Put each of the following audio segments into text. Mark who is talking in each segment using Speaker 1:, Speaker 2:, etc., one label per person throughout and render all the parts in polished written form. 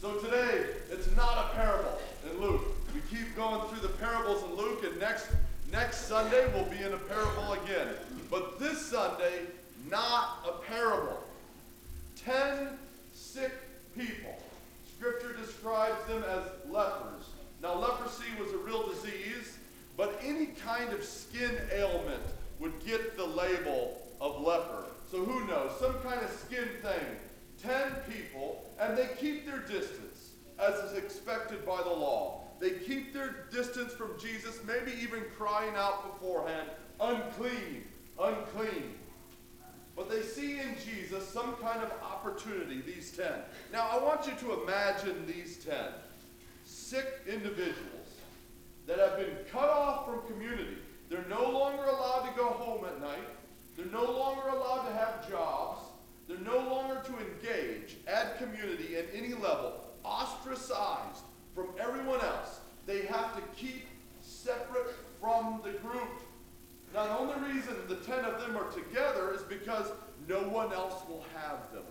Speaker 1: So today, it's not a parable in Luke. We keep going through the parables in Luke, and next Sunday we'll be in a parable again. But this Sunday, not a parable. 10 sick people. Scripture describes them as lepers. Now, leprosy was a real disease, but any kind of skin ailment would get the label of leper. So who knows? Some kind of skin thing. 10 people, and they keep their distance, as is expected by the law. They keep their distance from Jesus, maybe even crying out beforehand, unclean, unclean. But they see in Jesus some kind of opportunity, these 10. Now, I want you to imagine these 10 sick individuals that have been cut off from community. They're no longer allowed to go home at night. They're no longer allowed to have jobs. They're no longer to engage, add community at any level, ostracized from everyone else. They have to keep separate from the group. Now, the only reason the 10 of them are together is because no one else will have them.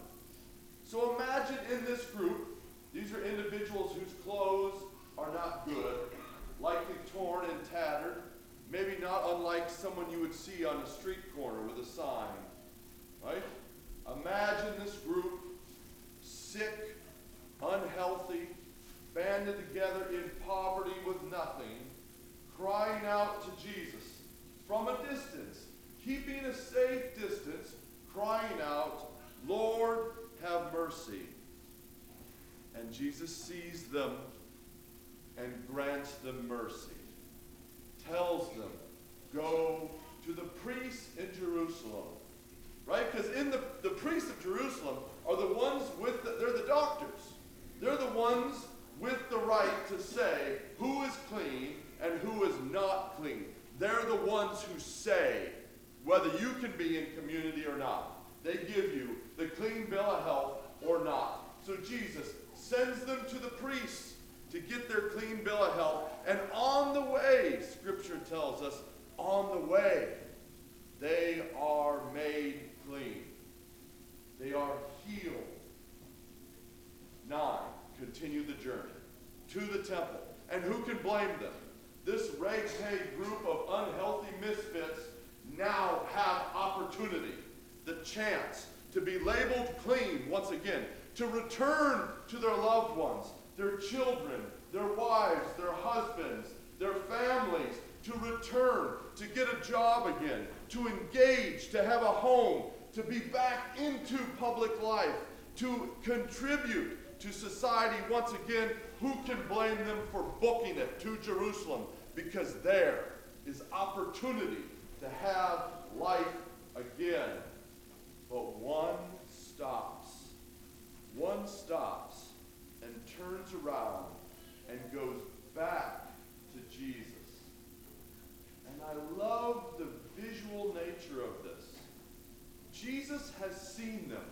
Speaker 1: So imagine in this group, these are individuals whose clothes are not good, likely torn and tattered, maybe not unlike someone you would see on a street corner with a sign, right? Imagine this group, sick, unhealthy, banded together in poverty with nothing, crying out to Jesus from a distance, keeping a safe distance, crying out, Lord, have mercy. And Jesus sees them and grants them mercy, tells them, go to the priests in Jerusalem. Right? Because in the priests of Jerusalem are the ones they're the doctors. They're the ones with the right to say who is clean and who is not clean. They're the ones who say whether you can be in community or not. They give you the clean bill of health or not. So Jesus sends them to the priests to get their clean bill of health. And on the way, Scripture tells us, on the way, they are made clean. They are healed. 9, continue the journey to the temple. And who can blame them? This ragtag group of unhealthy misfits now have opportunity, the chance to be labeled clean once again, to return to their loved ones, their children, their wives, their husbands, their families, to return, to get a job again, to engage, to have a home, to be back into public life, to contribute to society once again. Who can blame them for booking it to Jerusalem? Because there is opportunity to have life again. But one stops and turns around and goes back to Jesus. And I love the visual nature of this. Jesus has seen them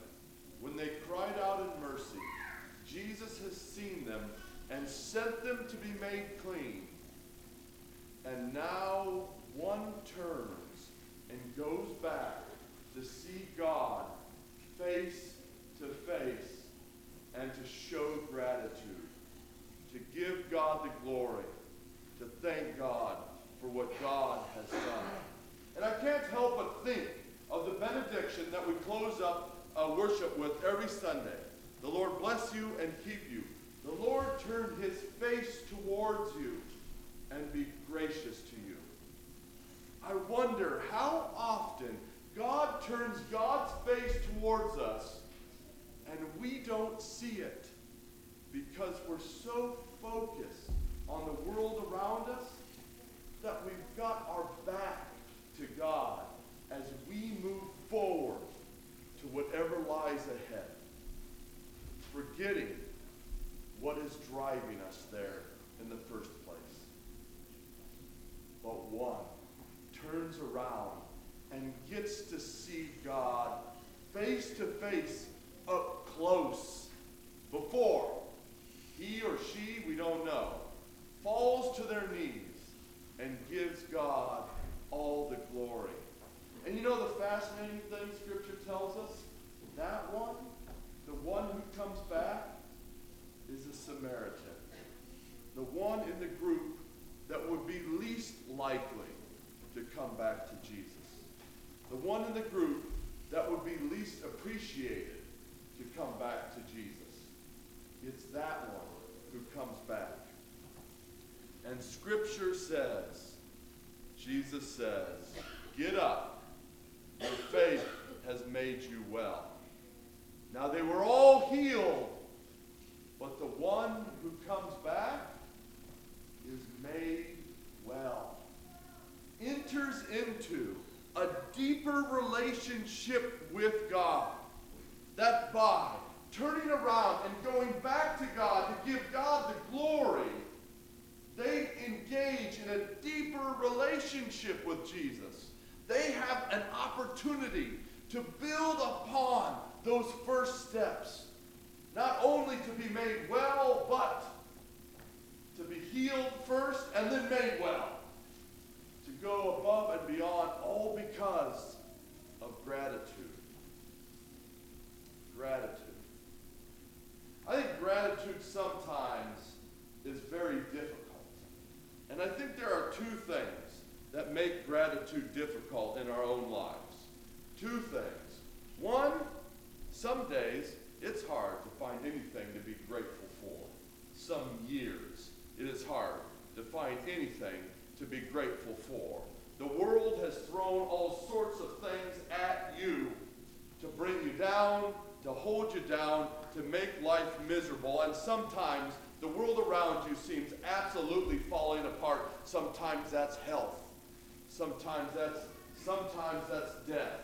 Speaker 1: when they cried out in mercy. Jesus has seen them and sent them to be made clean. And now one turns and goes back to see God face to face and to show gratitude, to give God the glory, to thank God for what God has done. And I can't help but think of the benediction that we close up worship with every Sunday. The Lord bless you and keep you. The Lord turn his face towards you and be gracious to you. I wonder how often God turns God's face towards us and we don't see it because we're so focused on the world around us that we've got our back to God as we move forward to whatever lies ahead, forgetting what is driving us there in the first place. But one turns around and gets to see God face to face, up close, before he or she, we don't know, falls to their knees and gives God all the glory. And you know the fascinating thing Scripture tells us? That one, the one who comes back, is a And Scripture says, Jesus says, get up, your faith has made you well. Now they were all healed, but the one who comes back is made well. Enters into a deeper relationship with God. That by turning around and going back to God to give God the glory, they engage in a deeper relationship with Jesus. They have an opportunity to build upon those first steps. Not only to be made well, but to be healed first and then made well. To go above and beyond, all because of gratitude. Gratitude. I think gratitude sometimes is very difficult. And I think there are two things that make gratitude difficult in our own lives. Two things. One, some days it's hard to find anything to be grateful for. Some years it is hard to find anything to be grateful for. The world has thrown all sorts of things at you to bring you down, to hold you down, to make life miserable. And sometimes the world around you seems absolutely falling apart. Sometimes that's health. Sometimes that's death.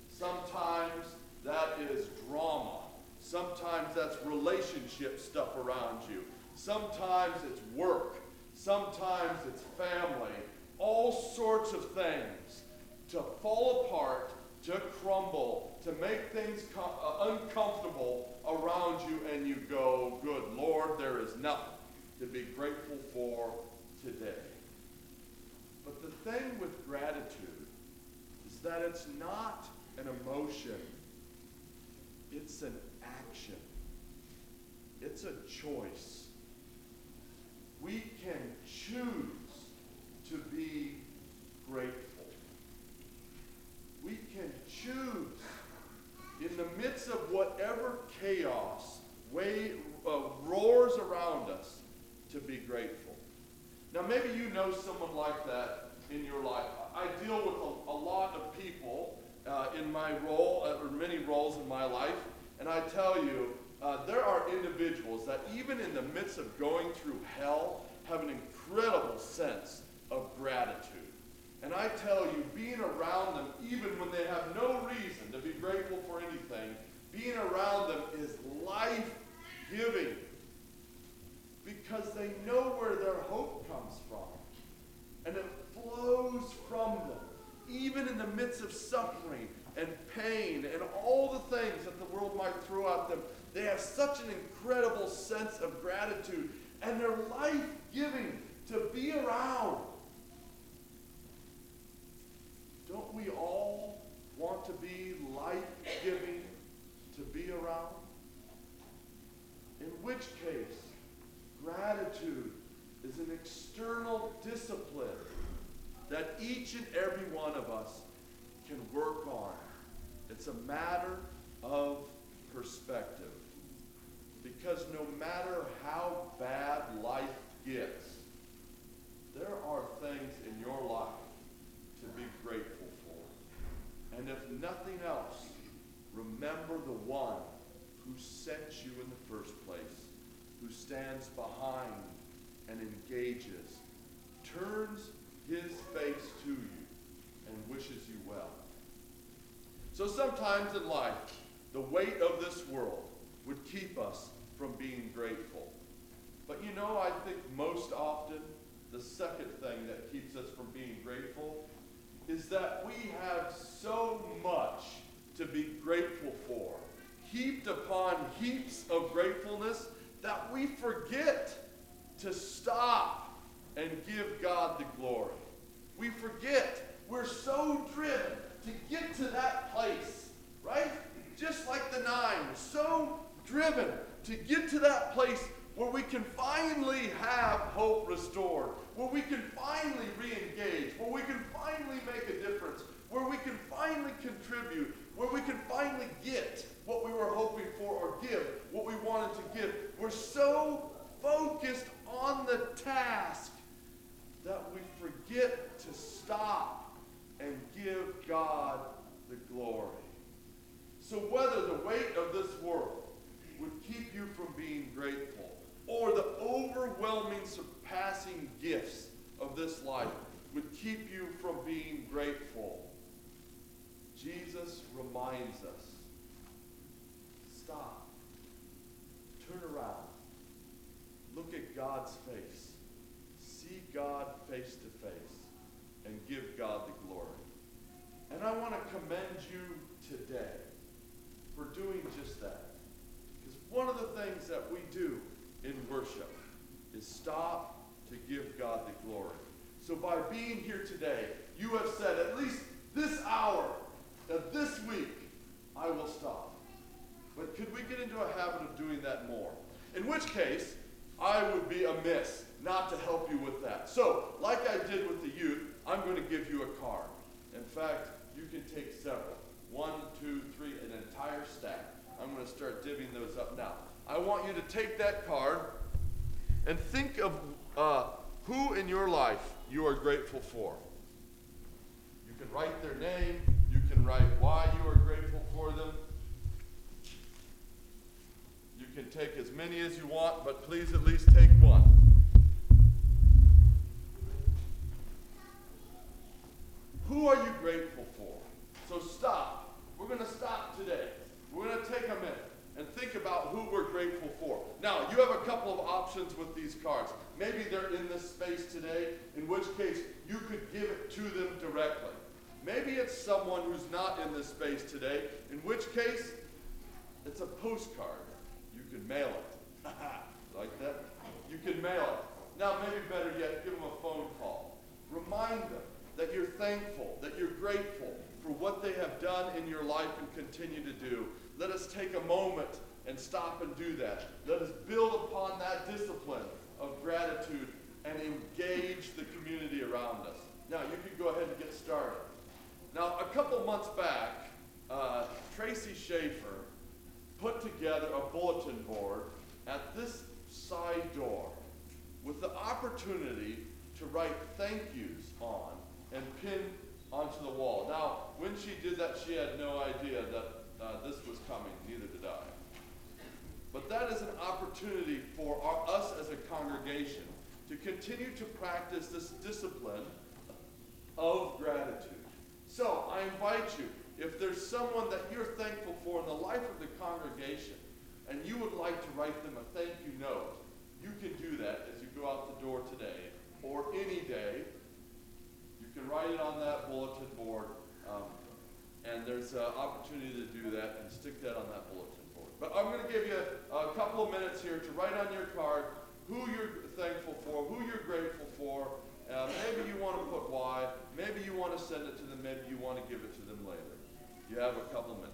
Speaker 1: Sometimes that is drama. Sometimes that's relationship stuff around you. Sometimes it's work. Sometimes it's family. All sorts of things to fall apart, to crumble, to make things uncomfortable around you, and you go, good Lord, there is nothing to be grateful for today. But the thing with gratitude is that it's not an emotion. It's an action. It's a choice. We can choose to be grateful. We can choose in the midst of whatever chaos roars around us to be grateful. Now maybe you know someone like that in your life. I deal with a lot of people in my role, or many roles in my life, and I tell you, there are individuals that even in the midst of going through hell have an incredible sense of gratitude. And I tell you, being around them, even when they have no reason to be grateful for anything, being around them is life-giving because they know where their hope comes from. And it flows from them, even in the midst of suffering and pain and all the things that the world might throw at them. They have such an incredible sense of gratitude, and they're life-giving to be around. Don't we all want to be life-giving to be around? In which case, gratitude is an external discipline that each and every one of us can work on. It's a matter of perspective. Because no matter how bad life gets, there are things in your life to be grateful for. And if nothing else, remember the one who sent you in the first place, who stands behind and engages, turns his face to you, and wishes you well. So sometimes in life, the weight of this world would keep us from being grateful. But you know, I think most often, the second thing that keeps us from being grateful is that we have so much to be grateful for, heaped upon heaps of gratefulness, that we forget to stop and give God the glory. We forget. We're so driven to get to that place, right? Just like the 9, so driven to get to that place where we can finally have hope restored, where we can finally re-engage, where we can finally make a difference, where we can finally contribute, where we can finally get what we were hoping for or give what we wanted to give. We're so focused on the task So whether the weight of this world would keep you from being grateful, or the overwhelming, surpassing gifts of this life would keep you from being grateful, Jesus reminds us, stop, turn around, look at God's face, see God face to face, and give God the glory. And I want to commend you today for doing just that. Because one of the things that we do in worship is stop to give God the glory. So by being here today, you have said, at least this hour of this week, I will stop. But could we get into a habit of doing that more? In which case, I would be amiss not to help you with that. So, like I did with the youth, I'm going to give you a card. In fact, you can take several. 1, 2, 3, an entire stack. I'm going to start divvying those up now. I want you to take that card and think of who in your life you are grateful for. You can write their name. You can write why you are grateful for them. You can take as many as you want, but please at least take one. Who are you grateful for? So stop. We're going to stop today. We're going to take a minute and think about who we're grateful for. Now, you have a couple of options with these cards. Maybe they're in this space today, in which case you could give it to them directly. Maybe it's someone who's not in this space today, in which case it's a postcard. You can mail it. Like that? You can mail it. Now, maybe better yet, give them a phone call. Remind them that you're thankful, that you're grateful for what they have done in your life and continue to do. Let us take a moment and stop and do that. Let us build upon that discipline of gratitude and engage the community around us. Now, you can go ahead and get started. Now, a couple months back, Tracy Schaefer put together a bulletin board at this side door with the opportunity to write thank yous on and pin onto the wall. Now, when she did that, she had no idea that this was coming. Neither did I. But that is an opportunity for us as a congregation to continue to practice this discipline of gratitude. So I invite you, if there's someone that you're thankful for in the life of the congregation, and you would like to write them a thank you note, you can do that as you go out the door today, or any day. You can write it on that bulletin board, and there's an opportunity to do that and stick that on that bulletin board. But I'm going to give you a couple of minutes here to write on your card who you're thankful for, who you're grateful for. Maybe you want to put why. Maybe you want to send it to them. Maybe you want to give it to them later. You have a couple of minutes.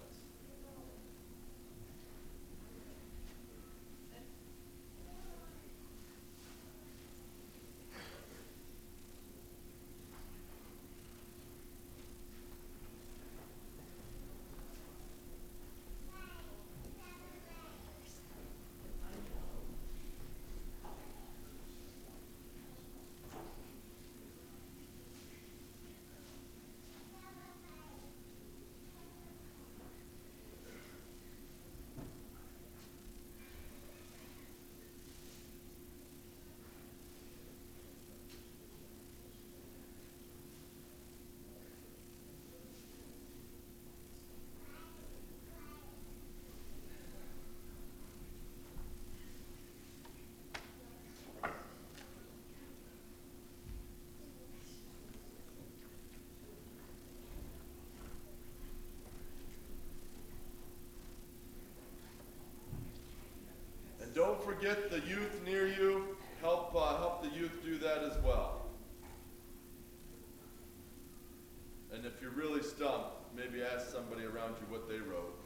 Speaker 1: Don't forget the youth near you. Help the youth do that as well. And if you're really stumped, maybe ask somebody around you what they wrote.